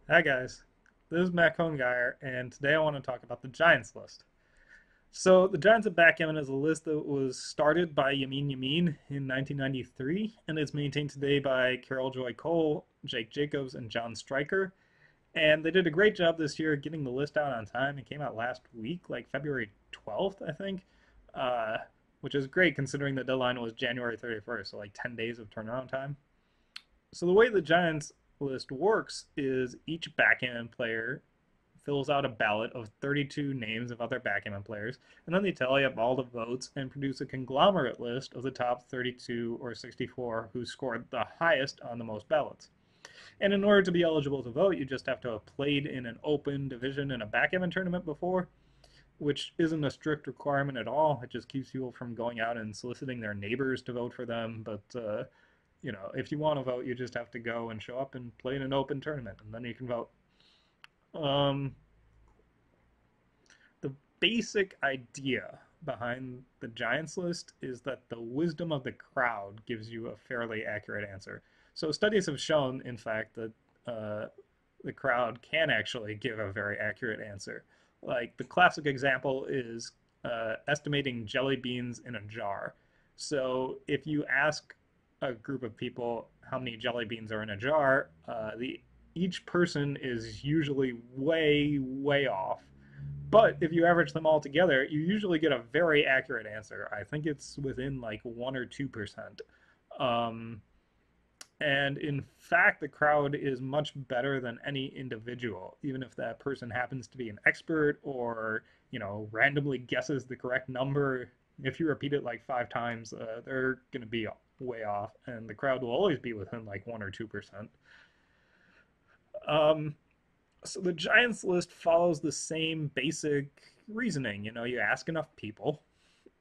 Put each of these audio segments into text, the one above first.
Hi guys, this is Matt Conegeyer, and today I want to talk about the Giants list. So, the Giants of Backgammon is a list that was started by Yamin in 1993, and is maintained today by Carol Joy Cole, Jake Jacobs, and John Stryker. And they did a great job this year getting the list out on time. It came out last week, like February 12th, I think, uh, which is great considering the deadline was January 31st, so like 10 days of turnaround time. So the way the Giants list works is each backgammon player fills out a ballot of 32 names of other backgammon players, and then they tally up all the votes and produce a conglomerate list of the top 32 or 64 who scored the highest on the most ballots. And in order to be eligible to vote, you just have to have played in an open division in a backgammon tournament before, which isn't a strict requirement at all. It just keeps people from going out and soliciting their neighbors to vote for them. But if you want to vote, you just have to go and show up and play in an open tournament, and then you can vote. Um, the basic idea behind the Giants list is that the wisdom of the crowd gives you a fairly accurate answer. So studies have shown, in fact, that the crowd can actually give a very accurate answer. Like the classic example is estimating jelly beans in a jar. So if you ask a group of people how many jelly beans are in a jar, the each person is usually way off. But if you average them all together, you usually get a very accurate answer. I think it's within like 1 or 2%. Um, and in fact, the crowd is much better than any individual, even if that person happens to be an expert or, randomly guesses the correct number. If you repeat it like 5 times, they're going to be way off, and the crowd will always be within like 1 or 2%. Um, so the Giants list follows the same basic reasoning. You ask enough people,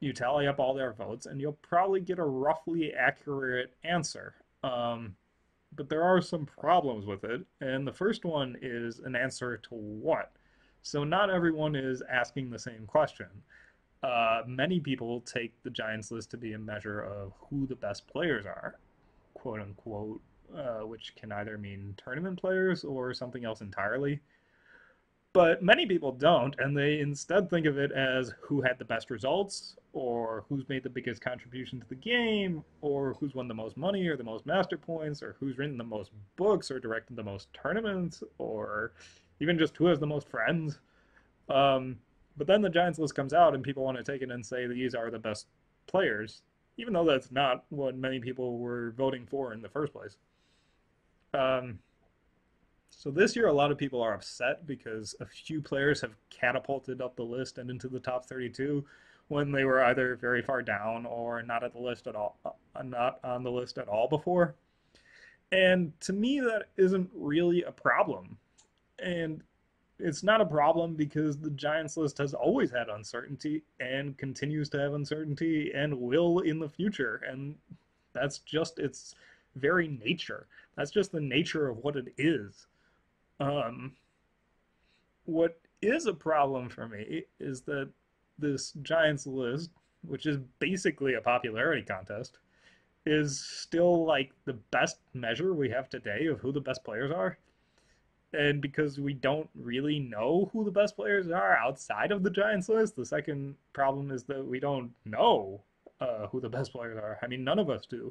you tally up all their votes, and you'll probably get a roughly accurate answer. But there are some problems with it, and the first one is an answer to what? So not everyone is asking the same question. Many people take the Giants list to be a measure of who the best players are, quote unquote, which can either mean tournament players or something else entirely. But many people don't, and they instead think of it as who had the best results, or who's made the biggest contribution to the game, or who's won the most money, or the most master points, or who's written the most books, or directed the most tournaments, or even just who has the most friends. Um, but then the Giants list comes out, and people want to take it and say these are the best players, even though that's not what many people were voting for in the first place. Um, so this year, a lot of people are upset because a few players have catapulted up the list and into the top 32 when they were either very far down or not at the list at all, not on the list at all before. And to me, that isn't really a problem. And it's not a problem because the Giants list has always had uncertainty and continues to have uncertainty and will in the future. And that's just its very nature. That's just the nature of what it is. Um, what is a problem for me is that this Giants list, which is basically a popularity contest, is still like the best measure we have today of who the best players are. And because we don't really know who the best players are outside of the Giants list, the second problem is that we don't know who the best players are. I mean, none of us do.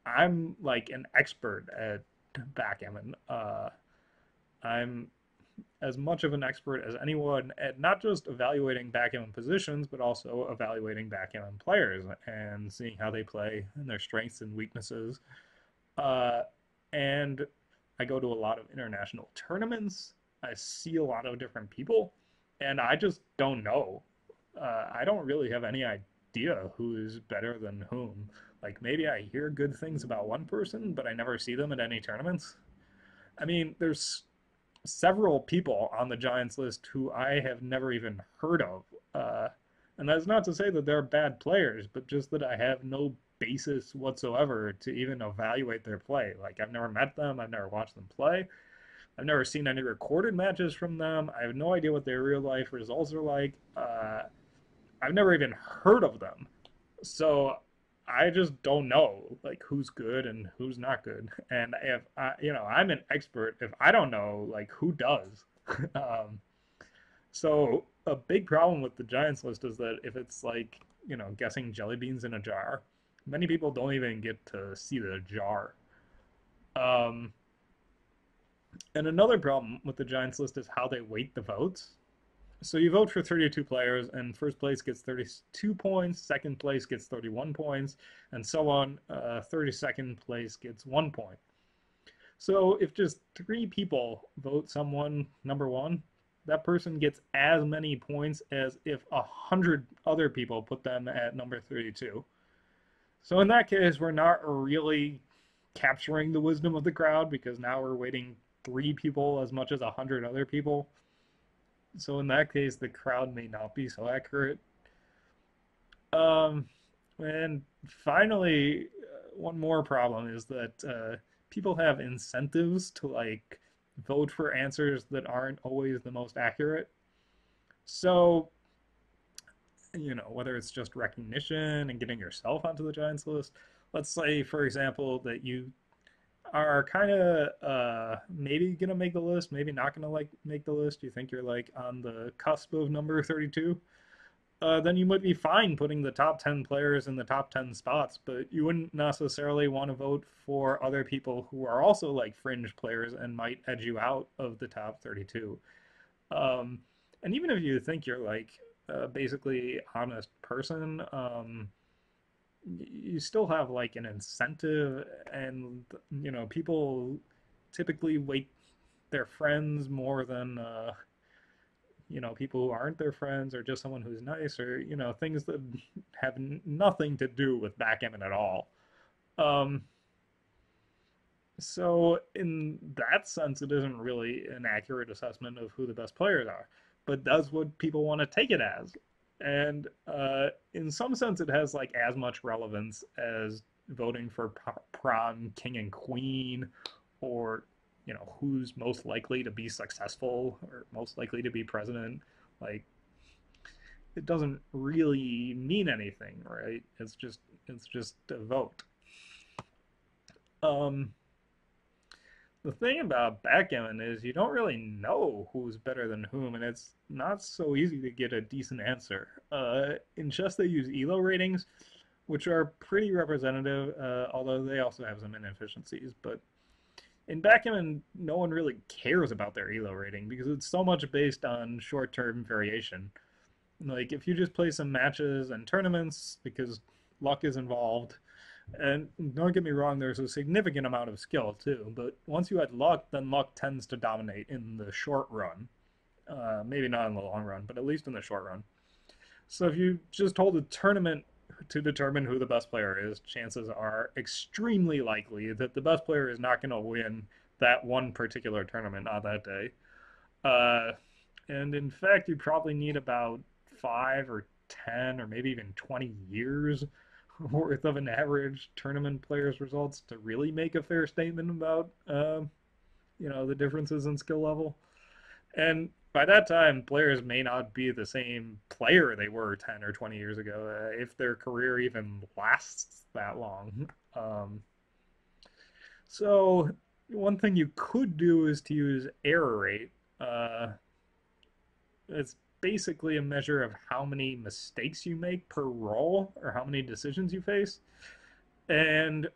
I'm like an expert at backgammon. I'm as much of an expert as anyone at not just evaluating backgammon positions, but also evaluating backgammon players and seeing how they play and their strengths and weaknesses. Uh, and I go to a lot of international tournaments. I see a lot of different people, and I just don't know. I don't really have any idea who is better than whom. Like maybe I hear good things about one person, but I never see them at any tournaments. I mean, there's several people on the Giants list who I have never even heard of. And that's not to say that they're bad players, but just that I have no basis whatsoever to even evaluate their play. Like, I've never met them, I've never watched them play, I've never seen any recorded matches from them, I have no idea what their real life results are like. I've never even heard of them. So I just don't know like who's good and who's not good. And if I, I'm an expert, if I don't know, like who does? um, so a big problem with the Giants list is that if it's like, guessing jelly beans in a jar, many people don't even get to see the jar. Um, and another problem with the Giants list is how they weight the votes. So you vote for 32 players, and first place gets 32 points, second place gets 31 points, and so on. 32nd place gets 1 point. So if just three people vote someone number one, that person gets as many points as if 100 other people put them at number 32. So in that case, we're not really capturing the wisdom of the crowd because now we're weighting three people as much as 100 other people. So in that case, the crowd may not be so accurate. Um, and finally, one more problem is that people have incentives to like vote for answers that aren't always the most accurate. So, whether it's just recognition and getting yourself onto the Giants list, let's say, for example, that you are kind of maybe gonna make the list, maybe not gonna like make the list. You think you're like on the cusp of number 32. Then you might be fine putting the top 10 players in the top 10 spots, but you wouldn't necessarily want to vote for other people who are also like fringe players and might edge you out of the top 32. Um, and even if you think you're like basically honest person, you still have like an incentive, and people typically weight their friends more than people who aren't their friends or just someone who's nice or things that have nothing to do with backgammon at all. um so in that sense it isn't really an accurate assessment of who the best players are, but that's what people want to take it as. And in some sense it has like as much relevance as voting for prom king and queen, or who's most likely to be successful or most likely to be president. Like, it doesn't really mean anything, right? It's just a vote. um the thing about backgammon is you don't really know who's better than whom, and it's not so easy to get a decent answer. In chess they use elo ratings, which are pretty representative, although they also have some inefficiencies. But in backgammon, no one really cares about their elo rating because it's so much based on short-term variation. Like, if you just play some matches and tournaments because luck is involved, and don't get me wrong, there's a significant amount of skill too, but once you add luck, then luck tends to dominate in the short run. Maybe not in the long run, but at least in the short run. So if you just hold a tournament to determine who the best player is, chances are extremely likely that the best player is not going to win that one particular tournament on that day. Uh, and in fact, you probably need about 5 or 10 or maybe even 20 years worth of an average tournament player's results to really make a fair statement about, the differences in skill level. And by that time, players may not be the same player they were 10 or 20 years ago, if their career even lasts that long. So, one thing you could do is to use error rate. Uh, it's basically a measure of how many mistakes you make per roll or how many decisions you face. And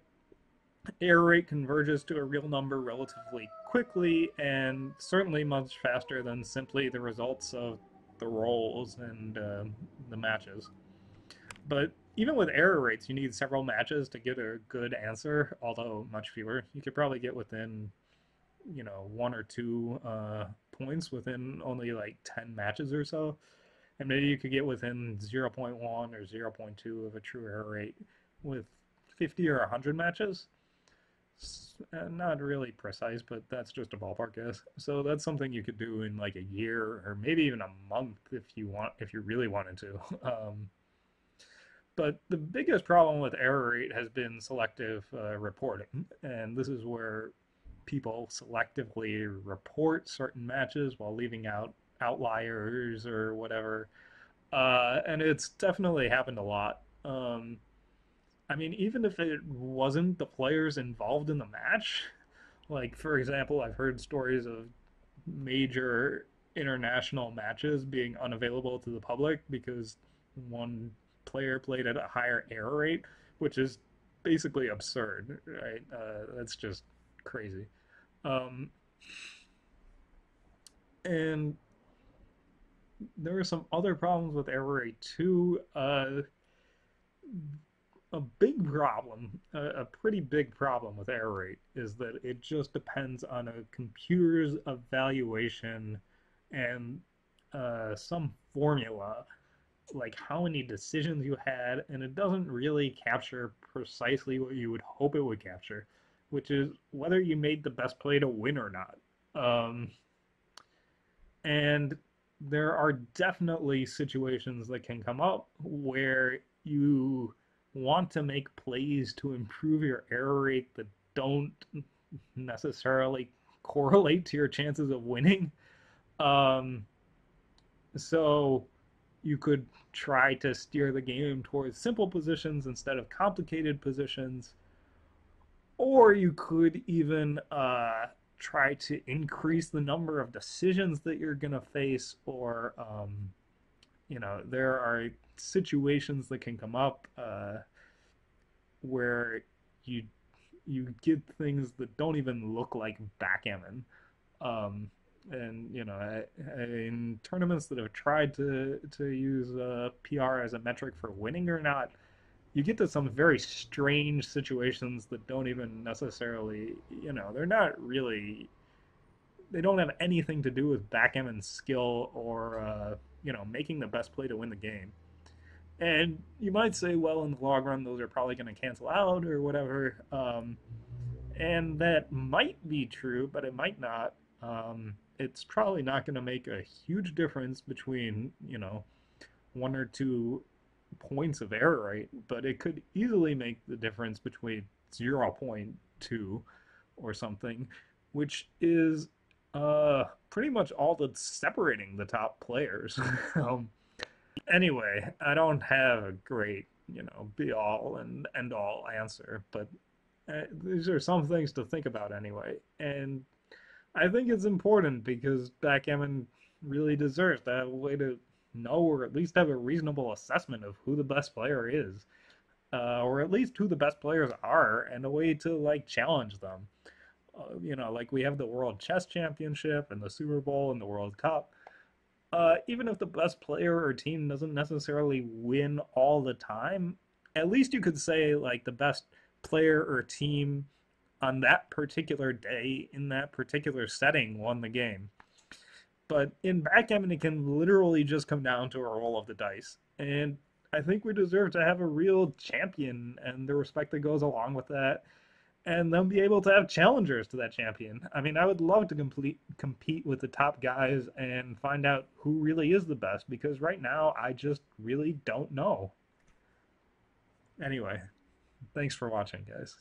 error rate converges to a real number relatively quickly, and certainly much faster than simply the results of the rolls and the matches. But even with error rates, you need several matches to get a good answer, although much fewer. You could probably get within, one or two points within only like 10 matches or so. And maybe you could get within 0.1 or 0.2 of a true error rate with 50 or 100 matches. Not really precise, but that's just a ballpark guess. So that's something you could do in like a year or maybe even a month if you really wanted to. But the biggest problem with error rate has been selective reporting, and this is where people selectively report certain matches while leaving out outliers or whatever. And it's definitely happened a lot. I mean, even if it wasn't the players involved in the match, like for example, I've heard stories of major international matches being unavailable to the public because one player played at a higher error rate, which is basically absurd, right? That's just crazy. Um, and there are some other problems with error rate too. A big problem, a pretty big problem with error rate is that it just depends on a computer's evaluation and some formula, like how many decisions you had, and it doesn't really capture precisely what you would hope it would capture, which is whether you made the best play to win or not. Um, and there are definitely situations that can come up where you want to make plays to improve your error rate that don't necessarily correlate to your chances of winning. Um, so you could try to steer the game towards simple positions instead of complicated positions, or you could even try to increase the number of decisions that you're going to face, or there are situations that can come up where you you get things that don't even look like backgammon. Um, and in tournaments that have tried to use PR as a metric for winning or not, you get to some very strange situations that don't even necessarily, they're not really, they don't have anything to do with backgammon skill or making the best play to win the game. And you might say, well, in the long run, those are probably going to cancel out or whatever. And that might be true, but it might not. It's probably not going to make a huge difference between, one or two points of error rate, but it could easily make the difference between 0.2 or something, which is pretty much all that's separating the top players. um, anyway, I don't have a great, be all and end all answer, but these are some things to think about anyway. And I think it's important because backgammon really deserves to have a way to know or at least have a reasonable assessment of who the best player is, or at least who the best players are, and a way to like challenge them. Like we have the World Chess Championship and the Super Bowl and the World Cup. Even if the best player or team doesn't necessarily win all the time, at least you could say like the best player or team on that particular day in that particular setting won the game. But in backgammon, it can literally just come down to a roll of the dice. And I think we deserve to have a real champion and the respect that goes along with that, and then be able to have challengers to that champion. I mean, I would love to compete with the top guys and find out who really is the best because right now I just really don't know. Anyway, thanks for watching, guys.